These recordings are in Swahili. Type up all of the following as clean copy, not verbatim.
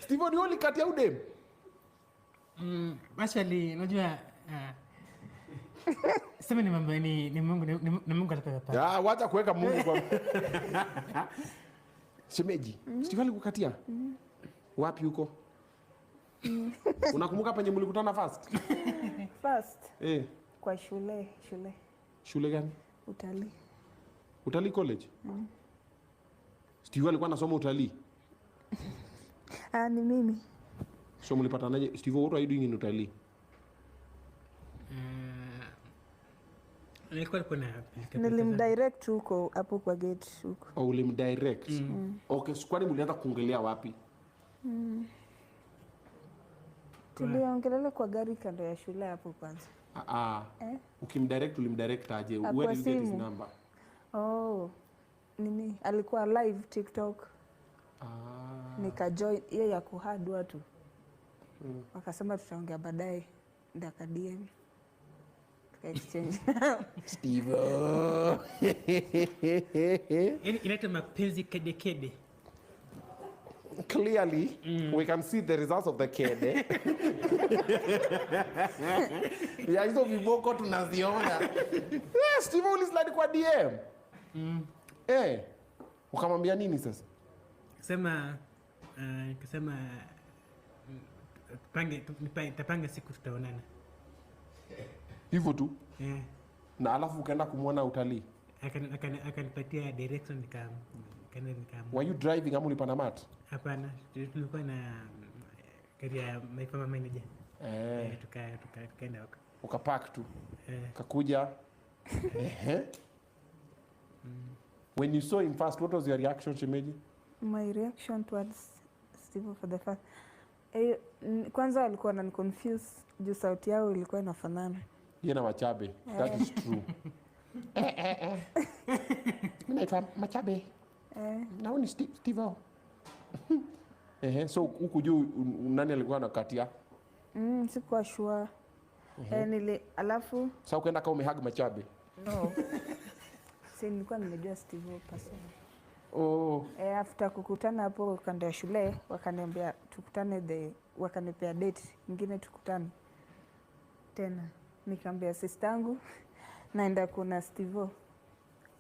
Steve ni only kati ya udem. Actually unajua sema ni mambo ni Mungu atapata. Wacha kuweka Mungu kwa. Shemeji, Steve alikukatia? Wapi huko? Unakumbuka penye mlikutana first? Kwa shule. Shule gani? Utalii college? Steve alikuwa anasoma utalii? Ni mimi. So mlipatanaje? Steve, what are you doing in utalii? Nilimdirect huko hapo kwa gate huko. Ulimdirect? Okay, so kwani mlianza kuongelea wapi? Tuliongelea kwa gari kando ya shule hapo kwanza. Ulimdirect aje? Where did you get his number? Alikuwa live TikTok. Nikajoin hiyo ya kuhad watu. Wakasema tutaongea baadaye. Ndaka DM. Exchange. Steve. Inaitwa mapenzi kede. Clearly, we can see the results of the kede. Hizo viboko tunaziona. Steve ulislide kwa DM. Ukamwambia nini sasa? Kasema tapanga siku tutaonana. Hivyo tu? Na alafu ukaenda kumwona utalii? Akanipatia direction Were you driving ama ulipanda mat? Hapana, tulikuwa na gari ya my farmer manager. Tukaenda huko. Ukapark tu? Kakuja? When you saw him first, what was your reaction, Shemeji? My reaction towards Steve for the first... Kwanza alikuwa ananiconfuse juu sauti yao ilikuwa inafanana. Yeye na Machabe. That is true. Naitwa Machabe. Na ni Steve. So huku juu nani alikuwa anakatia? Sikuwa sure. Alafu sasa ukaenda kama umehug Machabe? No. Nilikuwa nimejua Steve personally. After kukutana hapo kando ya shule wakaniambia tukutane wakanipea date nyingine tukutane tena. Nikamwambia sistangu naenda kuna Steve.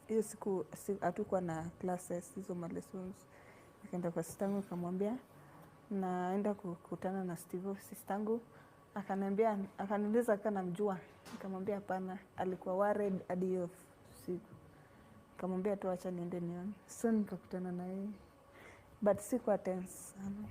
Hiyo siku hatukuwa na classes hizo lessons. Nikaenda kwa sistangu nikamwambia naenda kukutana na Steve. Sistangu akaniuliza kama namjua. Nikamwambia hapana, alikuwa worried hadi hiyo siku. Nikamwambia tu acha niende nione. So nikakutana na yeye. But sikuwa tense sana.